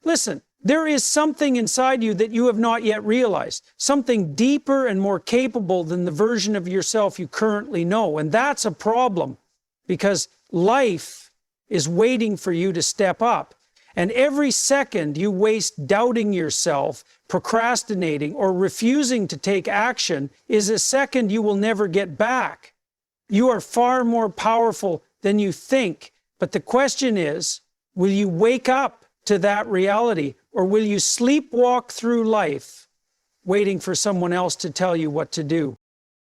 Listen, there is something inside you that you have not yet realized, something deeper and more capable than the version of yourself you currently know. And that's a problem, because life is waiting for you to step up. And every second you waste doubting yourself, procrastinating, or refusing to take action is a second you will never get back. You are far more powerful than you think. But the question is, will you wake up to that reality, or will you sleepwalk through life waiting for someone else to tell you what to do?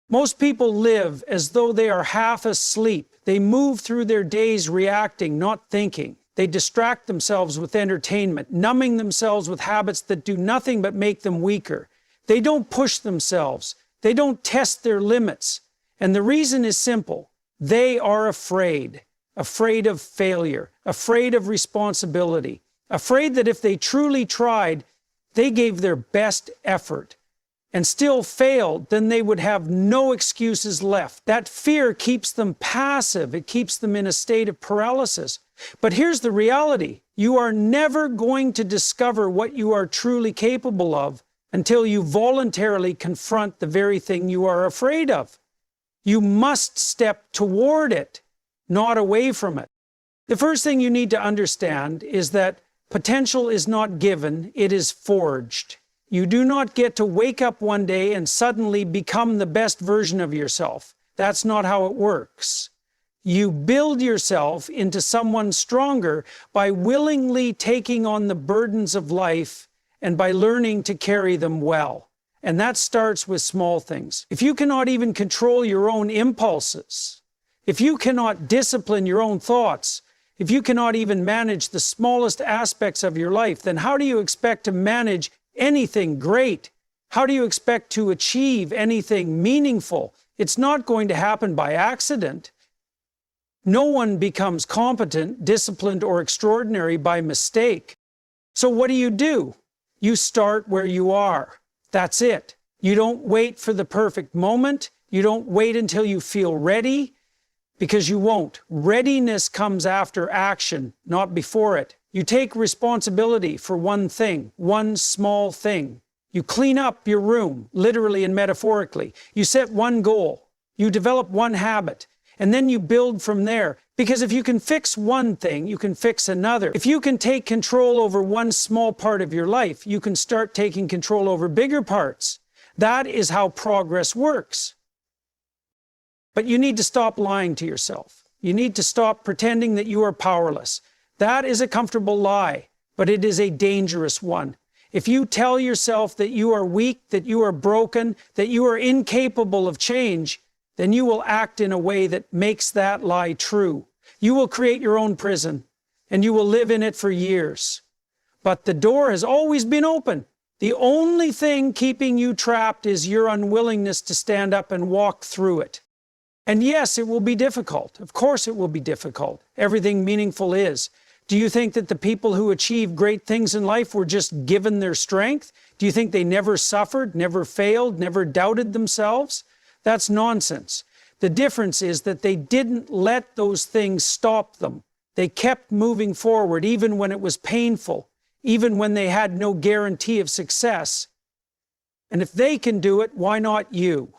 Most people live as though they are half asleep. They move through their days reacting, not thinking. They distract themselves with entertainment, numbing themselves with habits that do nothing but make them weaker. They don't push themselves. They don't test their limits. And the reason is simple. They are afraid of failure, afraid of responsibility, afraid that if they truly tried, they gave their best effort, and still failed, then they would have no excuses left. That fear keeps them passive. It keeps them in a state of paralysis. But here's the reality. You are never going to discover what you are truly capable of until you voluntarily confront the very thing you are afraid of. You must step toward it, not away from it. The first thing you need to understand is that potential is not given, it is forged. You do not get to wake up one day and suddenly become the best version of yourself. That's not how it works. You build yourself into someone stronger by willingly taking on the burdens of life and by learning to carry them well. And that starts with small things. If you cannot even control your own impulses, if you cannot discipline your own thoughts, if you cannot even manage the smallest aspects of your life, then how do you expect to manage anything great? How do you expect to achieve anything meaningful? It's not going to happen by accident. No one becomes competent, disciplined, or extraordinary by mistake. So what do? You start where you are. That's it. You don't wait for the perfect moment. You don't wait until you feel ready, because you won't. Readiness comes after action, not before it. You take responsibility for one thing, one small thing. You clean up your room, literally and metaphorically. You set one goal. You develop one habit. And then you build from there. Because if you can fix one thing, you can fix another. If you can take control over one small part of your life, you can start taking control over bigger parts. That is how progress works. But you need to stop lying to yourself. You need to stop pretending that you are powerless. That is a comfortable lie, but it is a dangerous one. If you tell yourself that you are weak, that you are broken, that you are incapable of change, then you will act in a way that makes that lie true. You will create your own prison, and you will live in it for years. But the door has always been open. The only thing keeping you trapped is your unwillingness to stand up and walk through it. And yes, it will be difficult. Of course it will be difficult. Everything meaningful is. Do you think that the people who achieve great things in life were just given their strength? Do you think they never suffered, never failed, never doubted themselves? That's nonsense. The difference is that they didn't let those things stop them. They kept moving forward even when it was painful, even when they had no guarantee of success. And if they can do it, why not you?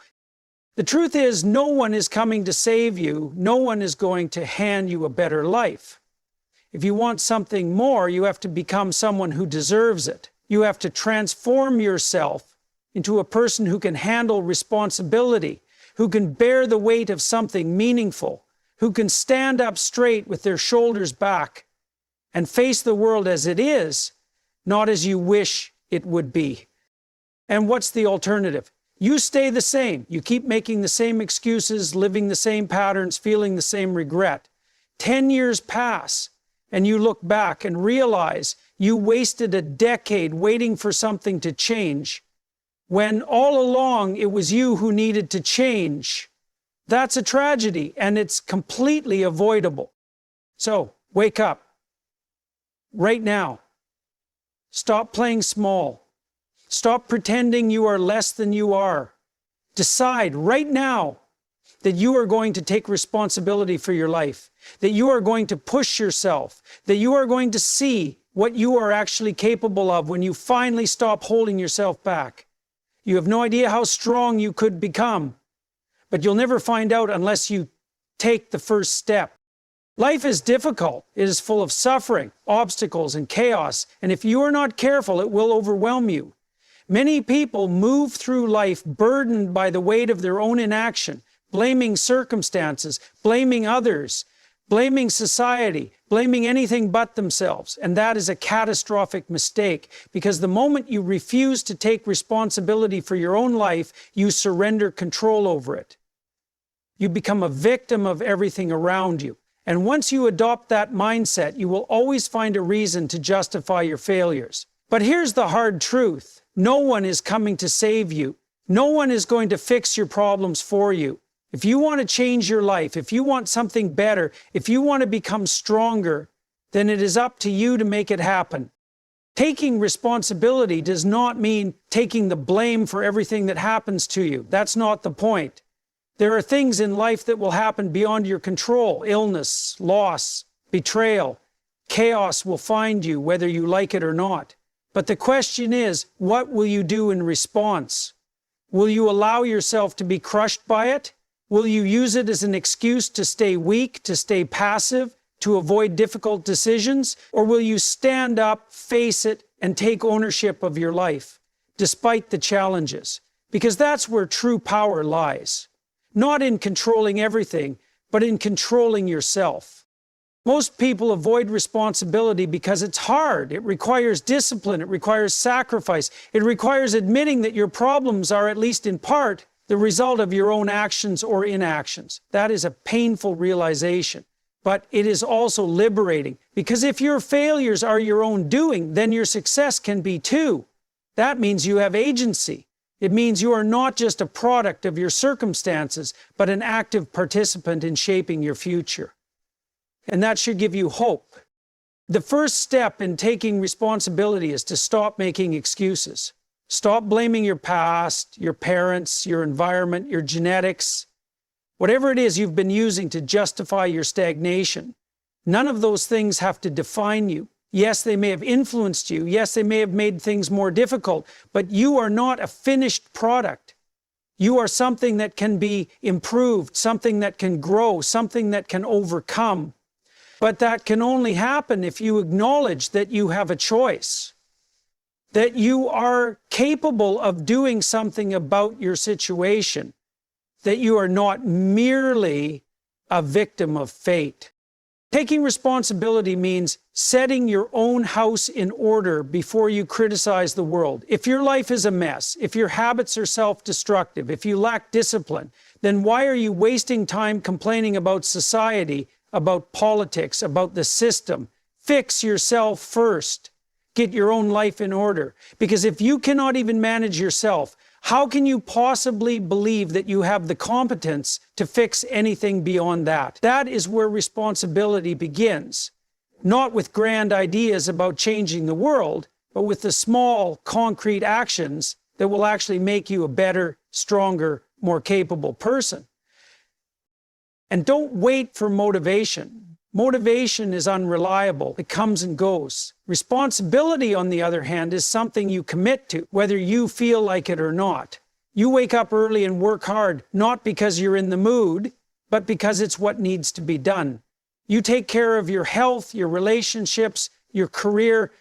The truth is, no one is coming to save you. No one is going to hand you a better life. If you want something more, you have to become someone who deserves it. You have to transform yourself into a person who can handle responsibility, who can bear the weight of something meaningful, who can stand up straight with their shoulders back and face the world as it is, not as you wish it would be. And what's the alternative? You stay the same. You keep making the same excuses, living the same patterns, feeling the same regret. 10 years pass, and you look back and realize you wasted a decade waiting for something to change, when all along it was you who needed to change. That's a tragedy, and it's completely avoidable. So, wake up. Right now. Stop playing small. Stop pretending you are less than you are. Decide right now that you are going to take responsibility for your life, that you are going to push yourself, that you are going to see what you are actually capable of when you finally stop holding yourself back. You have no idea how strong you could become, but you'll never find out unless you take the first step. Life is difficult. It is full of suffering, obstacles, and chaos, and if you are not careful, it will overwhelm you. Many people move through life burdened by the weight of their own inaction, blaming circumstances, blaming others, blaming society, blaming anything but themselves. And that is a catastrophic mistake, because the moment you refuse to take responsibility for your own life, you surrender control over it. You become a victim of everything around you. And once you adopt that mindset, you will always find a reason to justify your failures. But here's the hard truth. No one is coming to save you. No one is going to fix your problems for you. If you want to change your life, if you want something better, if you want to become stronger, then it is up to you to make it happen. Taking responsibility does not mean taking the blame for everything that happens to you. That's not the point. There are things in life that will happen beyond your control. Illness, loss, betrayal, chaos will find you whether you like it or not. But the question is, what will you do in response? Will you allow yourself to be crushed by it? Will you use it as an excuse to stay weak, to stay passive, to avoid difficult decisions? Or will you stand up, face it, and take ownership of your life, despite the challenges? Because that's where true power lies. Not in controlling everything, but in controlling yourself. Most people avoid responsibility because it's hard. It requires discipline. It requires sacrifice. It requires admitting that your problems are, at least in part, the result of your own actions or inactions. That is a painful realization. But it is also liberating, because if your failures are your own doing, then your success can be too. That means you have agency. It means you are not just a product of your circumstances, but an active participant in shaping your future. And that should give you hope. The first step in taking responsibility is to stop making excuses. Stop blaming your past, your parents, your environment, your genetics, whatever it is you've been using to justify your stagnation. None of those things have to define you. Yes, they may have influenced you. Yes, they may have made things more difficult, but you are not a finished product. You are something that can be improved, something that can grow, something that can overcome. But that can only happen if you acknowledge that you have a choice, that you are capable of doing something about your situation, that you are not merely a victim of fate. Taking responsibility means setting your own house in order before you criticize the world. If your life is a mess, if your habits are self-destructive, if you lack discipline, then why are you wasting time complaining about society, about politics, about the system? Fix yourself first. Get your own life in order. Because if you cannot even manage yourself, how can you possibly believe that you have the competence to fix anything beyond that? That is where responsibility begins. Not with grand ideas about changing the world, but with the small, concrete actions that will actually make you a better, stronger, more capable person. And don't wait for motivation. Motivation is unreliable. It comes and goes. Responsibility, on the other hand, is something you commit to, whether you feel like it or not. You wake up early and work hard, not because you're in the mood, but because it's what needs to be done. You take care of your health, your relationships, your career,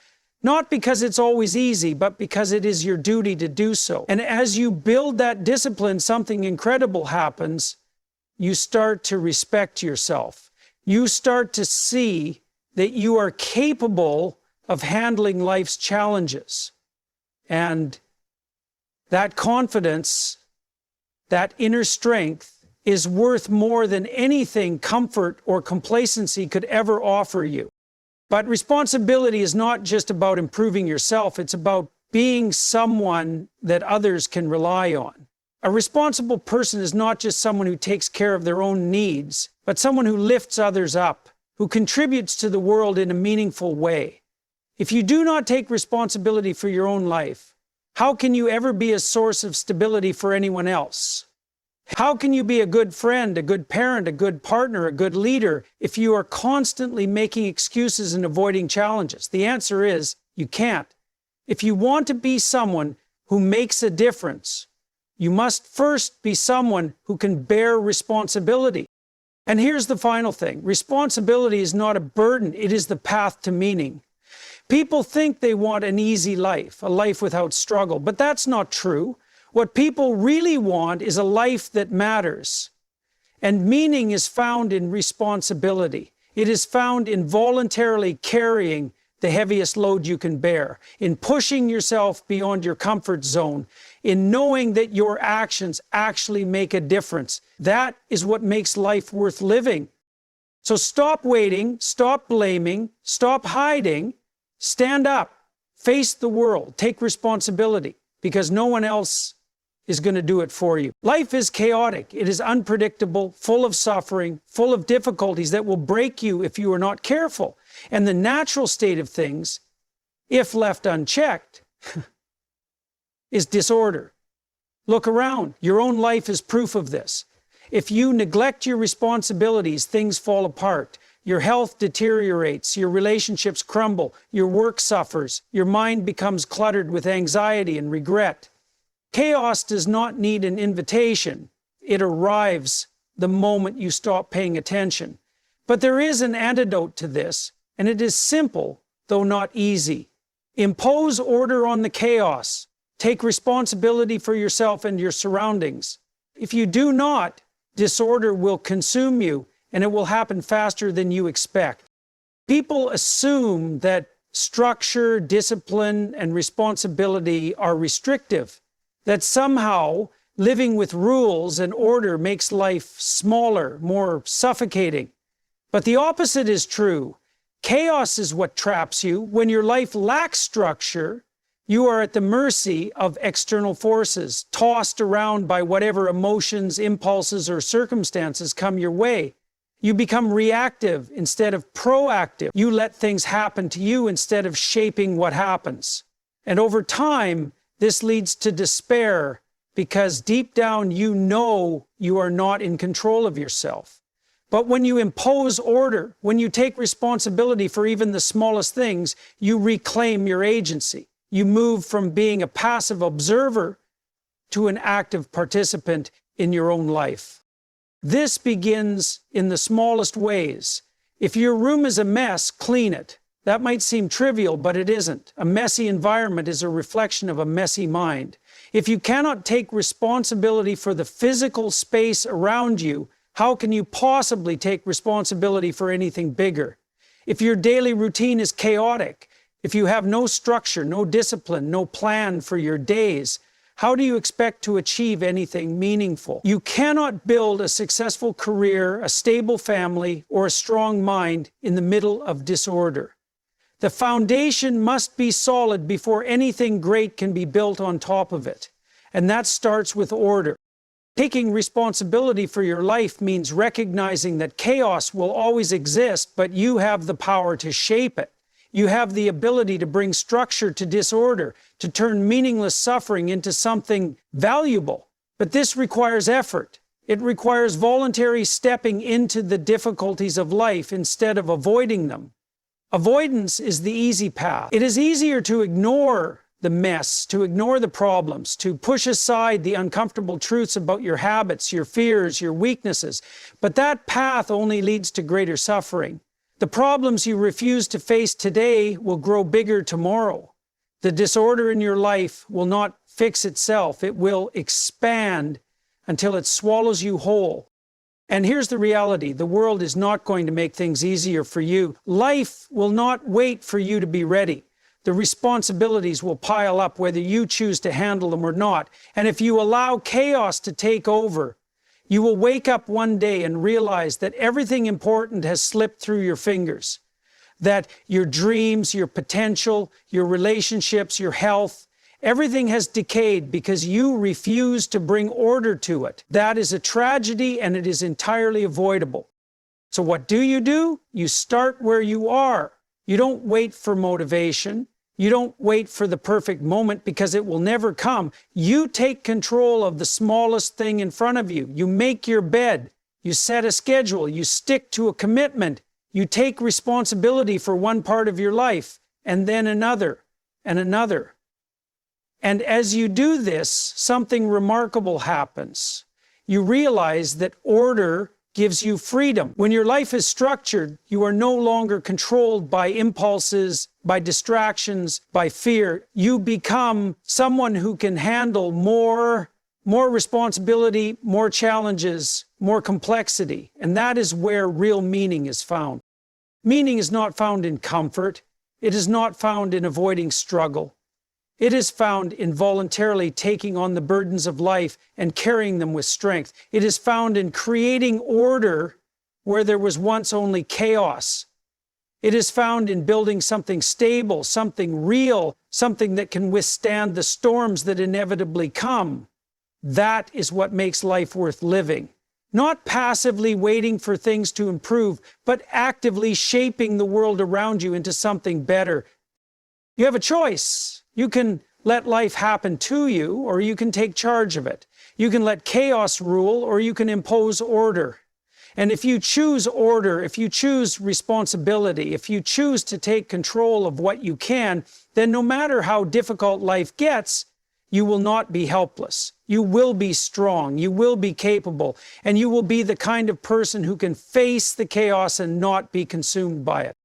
not because it's always easy, but because it is your duty to do so. And as you build that discipline, something incredible happens. You start to respect yourself. You start to see that you are capable of handling life's challenges. And that confidence, that inner strength, is worth more than anything comfort or complacency could ever offer you. But responsibility is not just about improving yourself, it's about being someone that others can rely on. A responsible person is not just someone who takes care of their own needs, but someone who lifts others up, who contributes to the world in a meaningful way. If you do not take responsibility for your own life, how can you ever be a source of stability for anyone else? How can you be a good friend, a good parent, a good partner, a good leader if you are constantly making excuses and avoiding challenges? The answer is you can't. If you want to be someone who makes a difference, you must first be someone who can bear responsibility. And here's the final thing. Responsibility is not a burden, it is the path to meaning. People think they want an easy life, a life without struggle, but that's not true. What people really want is a life that matters. And meaning is found in responsibility. It is found in voluntarily carrying the heaviest load you can bear, in pushing yourself beyond your comfort zone, in knowing that your actions actually make a difference. That is what makes life worth living. So stop waiting, stop blaming, stop hiding, stand up, face the world, take responsibility, because no one else is going to do it for you. Life is chaotic. It is unpredictable, full of suffering, full of difficulties that will break you if you are not careful. And the natural state of things, if left unchecked, is disorder. Look around. Your own life is proof of this. If you neglect your responsibilities, things fall apart. Your health deteriorates, your relationships crumble, your work suffers, your mind becomes cluttered with anxiety and regret. Chaos does not need an invitation. It arrives the moment you stop paying attention. But there is an antidote to this, and it is simple, though not easy. Impose order on the chaos. Take responsibility for yourself and your surroundings. If you do not, disorder will consume you, and it will happen faster than you expect. People assume that structure, discipline, and responsibility are restrictive, that somehow living with rules and order makes life smaller, more suffocating. But the opposite is true. Chaos is what traps you. When your life lacks structure, you are at the mercy of external forces, tossed around by whatever emotions, impulses, or circumstances come your way. You become reactive instead of proactive. You let things happen to you instead of shaping what happens. And over time, this leads to despair because deep down you know you are not in control of yourself. But when you impose order, when you take responsibility for even the smallest things, you reclaim your agency. You move from being a passive observer to an active participant in your own life. This begins in the smallest ways. If your room is a mess, clean it. That might seem trivial, but it isn't. A messy environment is a reflection of a messy mind. If you cannot take responsibility for the physical space around you, how can you possibly take responsibility for anything bigger? If your daily routine is chaotic, if you have no structure, no discipline, no plan for your days, how do you expect to achieve anything meaningful? You cannot build a successful career, a stable family, or a strong mind in the middle of disorder. The foundation must be solid before anything great can be built on top of it. And that starts with order. Taking responsibility for your life means recognizing that chaos will always exist, but you have the power to shape it. You have the ability to bring structure to disorder, to turn meaningless suffering into something valuable. But this requires effort. It requires voluntary stepping into the difficulties of life instead of avoiding them. Avoidance is the easy path. It is easier to ignore the mess, to ignore the problems, to push aside the uncomfortable truths about your habits, your fears, your weaknesses. But that path only leads to greater suffering. The problems you refuse to face today will grow bigger tomorrow. The disorder in your life will not fix itself. It will expand until it swallows you whole. And here's the reality. The world is not going to make things easier for you. Life will not wait for you to be ready. The responsibilities will pile up whether you choose to handle them or not. And if you allow chaos to take over, you will wake up one day and realize that everything important has slipped through your fingers. That your dreams, your potential, your relationships, your health, everything has decayed because you refuse to bring order to it. That is a tragedy, and it is entirely avoidable. So what do? You start where you are. You don't wait for motivation. You don't wait for the perfect moment because it will never come. You take control of the smallest thing in front of you. You make your bed. You set a schedule. You stick to a commitment. You take responsibility for one part of your life and then another and another. And as you do this, something remarkable happens. You realize that order gives you freedom. When your life is structured, you are no longer controlled by impulses, by distractions, by fear. You become someone who can handle more responsibility, more challenges, more complexity. And that is where real meaning is found. Meaning is not found in comfort. It is not found in avoiding struggle. It is found in voluntarily taking on the burdens of life and carrying them with strength. It is found in creating order where there was once only chaos. It is found in building something stable, something real, something that can withstand the storms that inevitably come. That is what makes life worth living. Not passively waiting for things to improve, but actively shaping the world around you into something better. You have a choice. You can let life happen to you, or you can take charge of it. You can let chaos rule, or you can impose order. And if you choose order, if you choose responsibility, if you choose to take control of what you can, then no matter how difficult life gets, you will not be helpless. You will be strong. You will be capable. And you will be the kind of person who can face the chaos and not be consumed by it.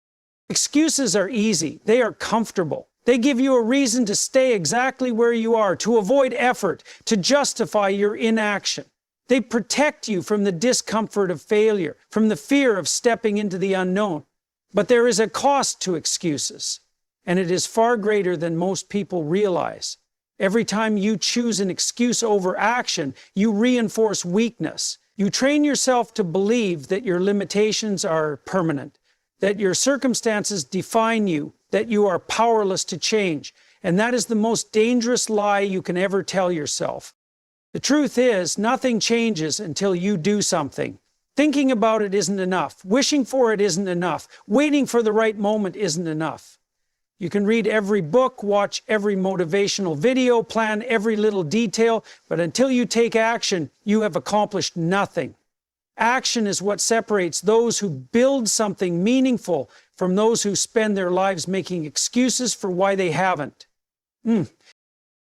Excuses are easy. They are comfortable. They give you a reason to stay exactly where you are, to avoid effort, to justify your inaction. They protect you from the discomfort of failure, from the fear of stepping into the unknown. But there is a cost to excuses, and it is far greater than most people realize. Every time you choose an excuse over action, you reinforce weakness. You train yourself to believe that your limitations are permanent, that your circumstances define you, that you are powerless to change. And that is the most dangerous lie you can ever tell yourself. The truth is, nothing changes until you do something. Thinking about it isn't enough. Wishing for it isn't enough. Waiting for the right moment isn't enough. You can read every book, watch every motivational video, plan every little detail, but until you take action, you have accomplished nothing. Action is what separates those who build something meaningful from those who spend their lives making excuses for why they haven't.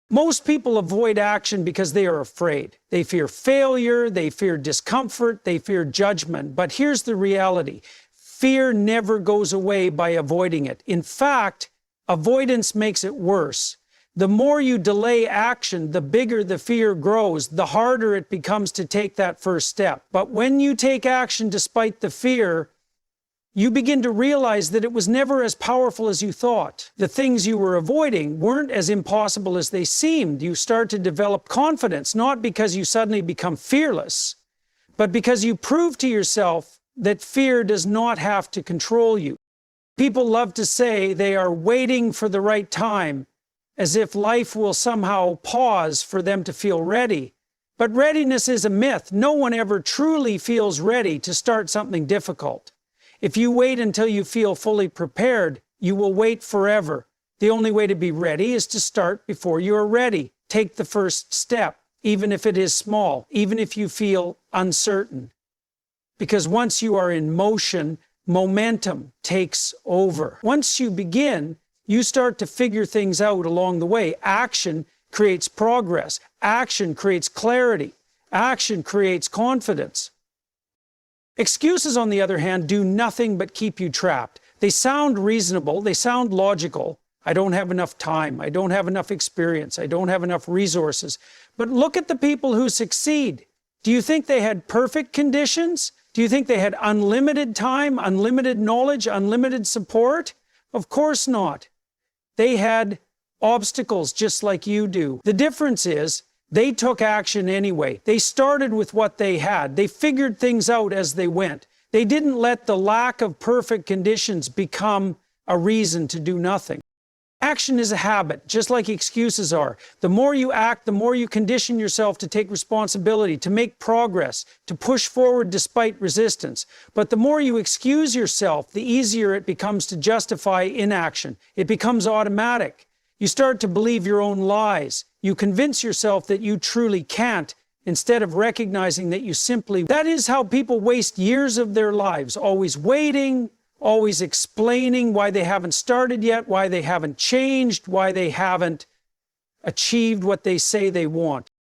Most people avoid action because they are afraid. They fear failure, they fear discomfort, they fear judgment. But here's the reality. Fear never goes away by avoiding it. In fact, avoidance makes it worse. The more you delay action, the bigger the fear grows, the harder it becomes to take that first step. But when you take action despite the fear, you begin to realize that it was never as powerful as you thought. The things you were avoiding weren't as impossible as they seemed. You start to develop confidence, not because you suddenly become fearless, but because you prove to yourself that fear does not have to control you. People love to say they are waiting for the right time, as if life will somehow pause for them to feel ready. But readiness is a myth. No one ever truly feels ready to start something difficult. If you wait until you feel fully prepared, you will wait forever. The only way to be ready is to start before you are ready. Take the first step, even if it is small, even if you feel uncertain. Because once you are in motion, momentum takes over. Once you begin, you start to figure things out along the way. Action creates progress. Action creates clarity. Action creates confidence. Excuses, on the other hand, do nothing but keep you trapped. They sound reasonable. They sound logical. I don't have enough time. I don't have enough experience. I don't have enough resources. But look at the people who succeed. Do you think they had perfect conditions? Do you think they had unlimited time, unlimited knowledge, unlimited support? Of course not. They had obstacles just like you do. The difference is they took action anyway. They started with what they had. They figured things out as they went. They didn't let the lack of perfect conditions become a reason to do nothing. Action is a habit, just like excuses are. The more you act, the more you condition yourself to take responsibility, to make progress, to push forward despite resistance. But the more you excuse yourself, the easier it becomes to justify inaction. It becomes automatic. You start to believe your own lies. You convince yourself that you truly can't, instead of recognizing that you simply... That is how people waste years of their lives, always waiting, always explaining why they haven't started yet, why they haven't changed, why they haven't achieved what they say they want.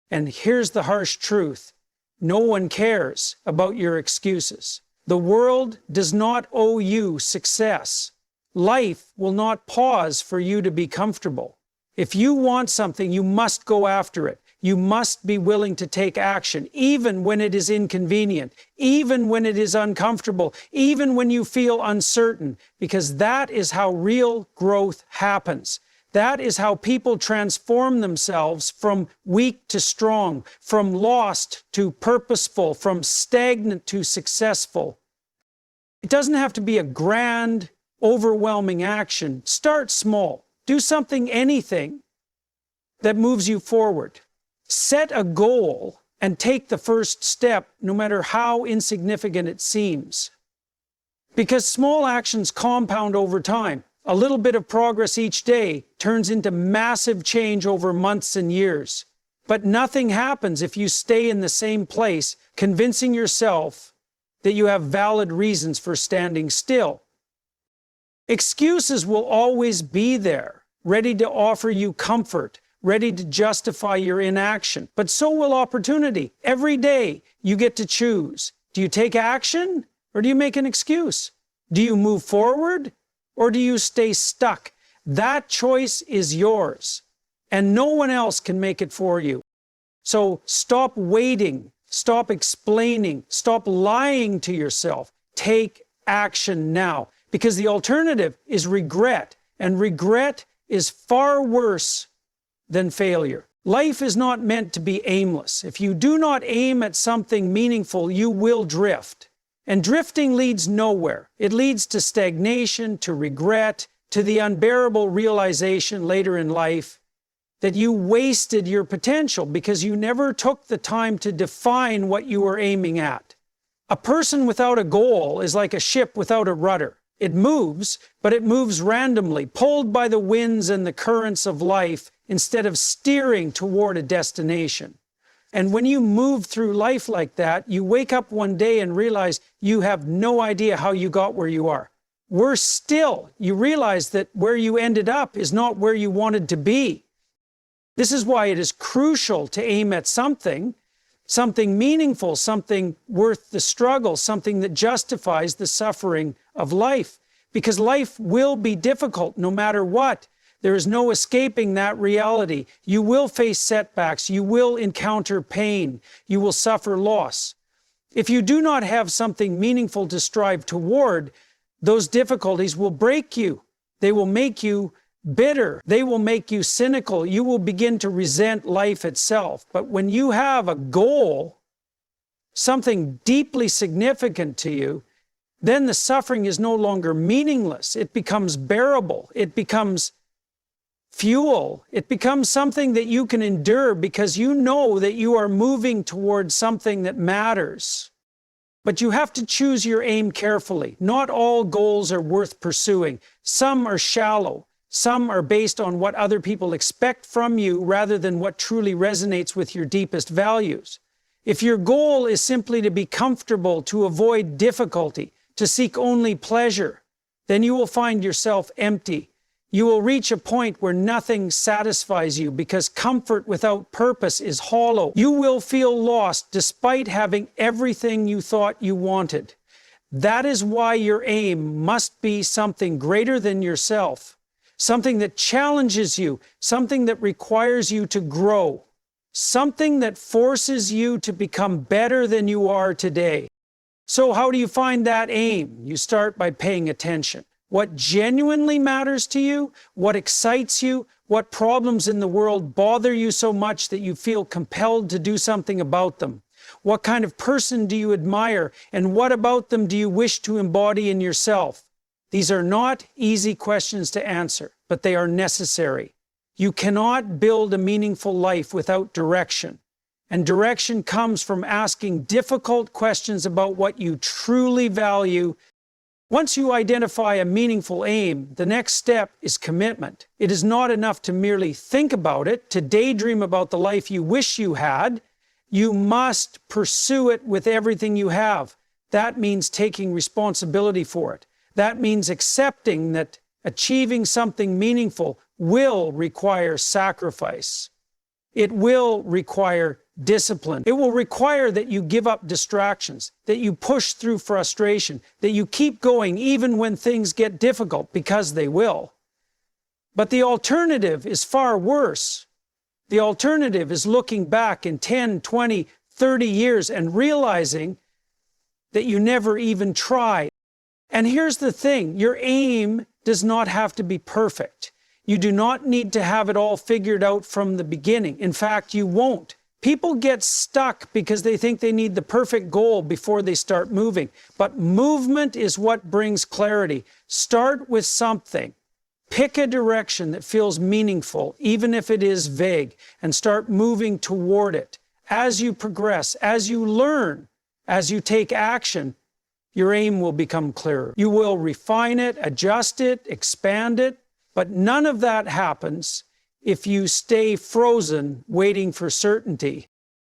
And here's the harsh truth. No one cares about your excuses. The world does not owe you success. Life will not pause for you to be comfortable. If you want something, you must go after it. You must be willing to take action, even when it is inconvenient, even when it is uncomfortable, even when you feel uncertain, because that is how real growth happens. That is how people transform themselves from weak to strong, from lost to purposeful, from stagnant to successful. It doesn't have to be a grand, overwhelming action. Start small. Do something, anything, that moves you forward. Set a goal and take the first step, no matter how insignificant it seems. Because small actions compound over time. A little bit of progress each day turns into massive change over months and years. But nothing happens if you stay in the same place, convincing yourself that you have valid reasons for standing still. Excuses will always be there, ready to offer you comfort, ready to justify your inaction. But so will opportunity. Every day you get to choose. Do you take action or do you make an excuse? Do you move forward or do you stay stuck? That choice is yours, and no one else can make it for you. So stop waiting, stop explaining, stop lying to yourself. Take action now, because the alternative is regret, and regret is far worse than failure. Life is not meant to be aimless. If you do not aim at something meaningful, you will drift. And drifting leads nowhere. It leads to stagnation, to regret, to the unbearable realization later in life that you wasted your potential because you never took the time to define what you were aiming at. A person without a goal is like a ship without a rudder. It moves, but it moves randomly, pulled by the winds and the currents of life instead of steering toward a destination. And when you move through life like that, you wake up one day and realize you have no idea how you got where you are. Worse still, you realize that where you ended up is not where you wanted to be. This is why it is crucial to aim at something meaningful, something worth the struggle, something that justifies the suffering of life. Because life will be difficult no matter what. There is no escaping that reality. You will face setbacks. You will encounter pain. You will suffer loss. If you do not have something meaningful to strive toward, those difficulties will break you. They will make you bitter. They will make you cynical. You will begin to resent life itself. But when you have a goal, something deeply significant to you, then the suffering is no longer meaningless. It becomes bearable. It becomes fuel. It becomes something that you can endure because you know that you are moving towards something that matters. But you have to choose your aim carefully. Not all goals are worth pursuing. Some are shallow. Some are based on what other people expect from you rather than what truly resonates with your deepest values. If your goal is simply to be comfortable, to avoid difficulty, to seek only pleasure, then you will find yourself empty. You will reach a point where nothing satisfies you because comfort without purpose is hollow. You will feel lost despite having everything you thought you wanted. That is why your aim must be something greater than yourself, something that challenges you, something that requires you to grow, something that forces you to become better than you are today. So how do you find that aim? You start by paying attention. What genuinely matters to you, what excites you, what problems in the world bother you so much that you feel compelled to do something about them. What kind of person do you admire, and what about them do you wish to embody in yourself? These are not easy questions to answer, but they are necessary. You cannot build a meaningful life without direction. And direction comes from asking difficult questions about what you truly value. Once you identify a meaningful aim, the next step is commitment. It is not enough to merely think about it, to daydream about the life you wish you had. You must pursue it with everything you have. That means taking responsibility for it. That means accepting that achieving something meaningful will require sacrifice. It will require discipline. It will require that you give up distractions, that you push through frustration, that you keep going even when things get difficult, because they will. But the alternative is far worse. The alternative is looking back in 10, 20, 30 years and realizing that you never even tried. And here's the thing, your aim does not have to be perfect. You do not need to have it all figured out from the beginning. In fact, you won't. People get stuck because they think they need the perfect goal before they start moving. But movement is what brings clarity. Start with something. Pick a direction that feels meaningful, even if it is vague, and start moving toward it. As you progress, as you learn, as you take action, your aim will become clearer. You will refine it, adjust it, expand it, but none of that happens if you stay frozen waiting for certainty.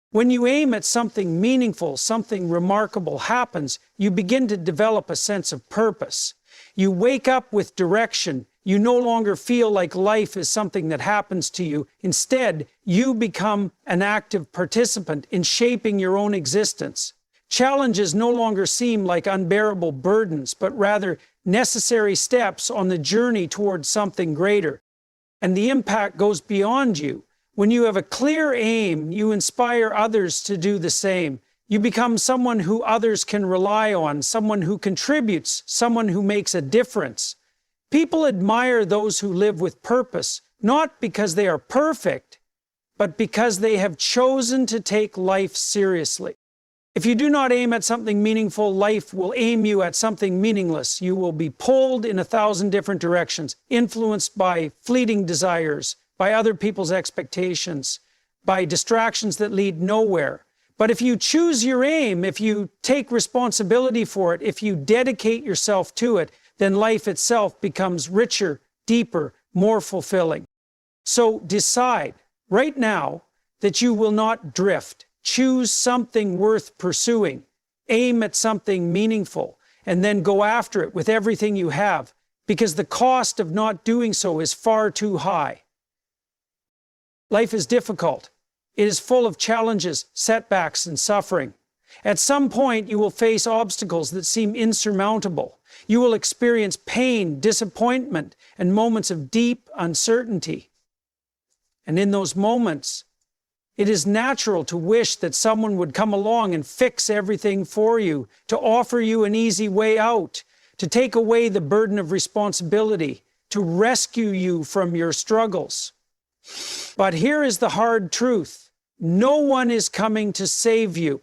When you aim at something meaningful, something remarkable happens, you begin to develop a sense of purpose. You wake up with direction. You no longer feel like life is something that happens to you. Instead, you become an active participant in shaping your own existence. Challenges no longer seem like unbearable burdens, but rather necessary steps on the journey towards something greater. And the impact goes beyond you. When you have a clear aim, you inspire others to do the same. You become someone who others can rely on, someone who contributes, someone who makes a difference. People admire those who live with purpose, not because they are perfect, but because they have chosen to take life seriously. If you do not aim at something meaningful, life will aim you at something meaningless. You will be pulled in 1,000 different directions, influenced by fleeting desires, by other people's expectations, by distractions that lead nowhere. But if you choose your aim, if you take responsibility for it, if you dedicate yourself to it, then life itself becomes richer, deeper, more fulfilling. So decide right now that you will not drift. Choose something worth pursuing. Aim at something meaningful, and then go after it with everything you have, because the cost of not doing so is far too high. Life is difficult. It is full of challenges, setbacks, and suffering. At some point, you will face obstacles that seem insurmountable. You will experience pain, disappointment, and moments of deep uncertainty. And in those moments, it is natural to wish that someone would come along and fix everything for you, to offer you an easy way out, to take away the burden of responsibility, to rescue you from your struggles. But here is the hard truth. No one is coming to save you.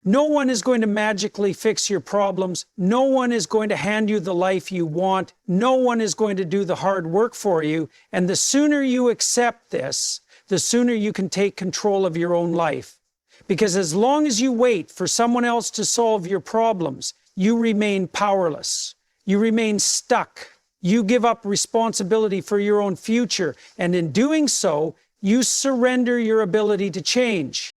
No one is going to magically fix your problems. No one is going to hand you the life you want. No one is going to do the hard work for you. And the sooner you accept this, the sooner you can take control of your own life. Because as long as you wait for someone else to solve your problems, you remain powerless. You remain stuck. You give up responsibility for your own future, and in doing so, you surrender your ability to change.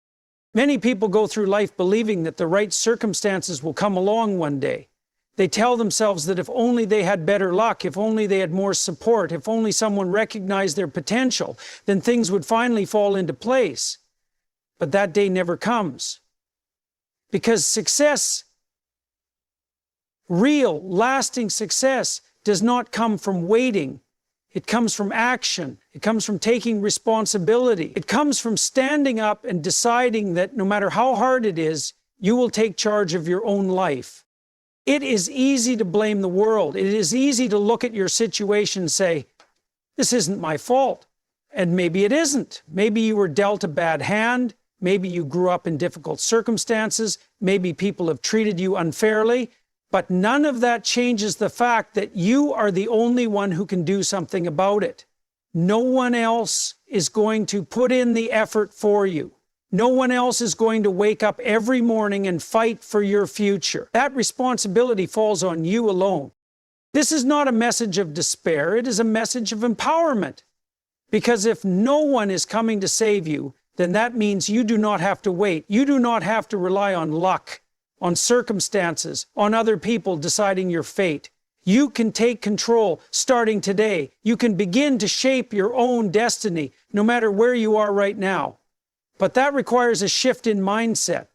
Many people go through life believing that the right circumstances will come along one day. They tell themselves that if only they had better luck, if only they had more support, if only someone recognized their potential, then things would finally fall into place. But that day never comes. Because success, real, lasting success, does not come from waiting. It comes from action. It comes from taking responsibility. It comes from standing up and deciding that no matter how hard it is, you will take charge of your own life. It is easy to blame the world. It is easy to look at your situation and say, this isn't my fault. And maybe it isn't. Maybe you were dealt a bad hand. Maybe you grew up in difficult circumstances. Maybe people have treated you unfairly. But none of that changes the fact that you are the only one who can do something about it. No one else is going to put in the effort for you. No one else is going to wake up every morning and fight for your future. That responsibility falls on you alone. This is not a message of despair, it is a message of empowerment. Because if no one is coming to save you, then that means you do not have to wait. You do not have to rely on luck, on circumstances, on other people deciding your fate. You can take control starting today. You can begin to shape your own destiny, no matter where you are right now. But that requires a shift in mindset.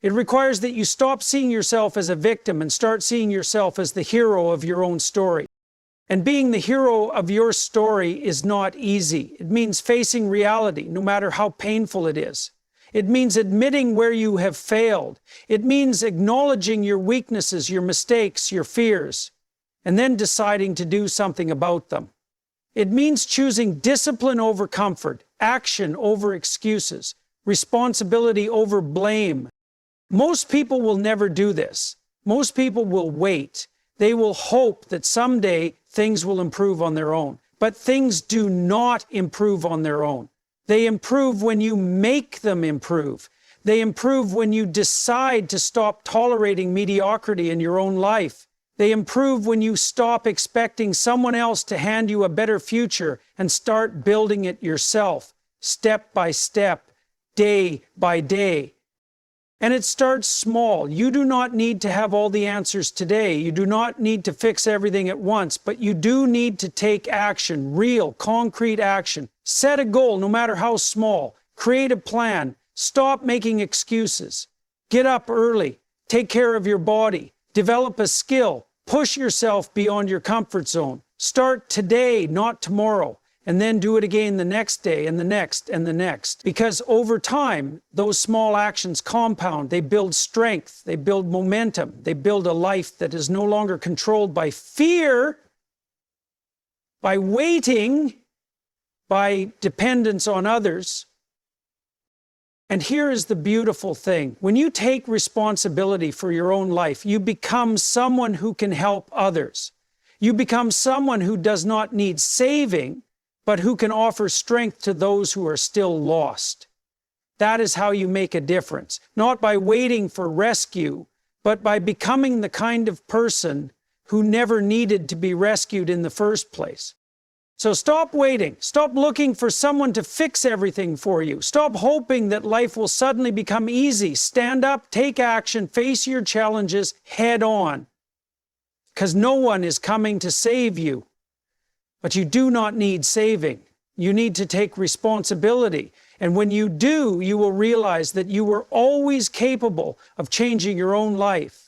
It requires that you stop seeing yourself as a victim and start seeing yourself as the hero of your own story. And being the hero of your story is not easy. It means facing reality, no matter how painful it is. It means admitting where you have failed. It means acknowledging your weaknesses, your mistakes, your fears, and then deciding to do something about them. It means choosing discipline over comfort, action over excuses, responsibility over blame. Most people will never do this. Most people will wait. They will hope that someday things will improve on their own. But things do not improve on their own. They improve when you make them improve. They improve when you decide to stop tolerating mediocrity in your own life. They improve when you stop expecting someone else to hand you a better future and start building it yourself, step by step, day by day. And it starts small. You do not need to have all the answers today. You do not need to fix everything at once, but you do need to take action, real, concrete action. Set a goal, no matter how small. Create a plan. Stop making excuses. Get up early. Take care of your body. Develop a skill. Push yourself beyond your comfort zone. Start today, not tomorrow. And then do it again the next day and the next and the next. Because over time, those small actions compound. They build strength. They build momentum. They build a life that is no longer controlled by fear, by waiting, by dependence on others. And here is the beautiful thing. When you take responsibility for your own life, you become someone who can help others. You become someone who does not need saving, but who can offer strength to those who are still lost. That is how you make a difference. Not by waiting for rescue, but by becoming the kind of person who never needed to be rescued in the first place. So stop waiting. Stop looking for someone to fix everything for you. Stop hoping that life will suddenly become easy. Stand up, take action, face your challenges head on. Because no one is coming to save you. But you do not need saving. You need to take responsibility. And when you do, you will realize that you were always capable of changing your own life.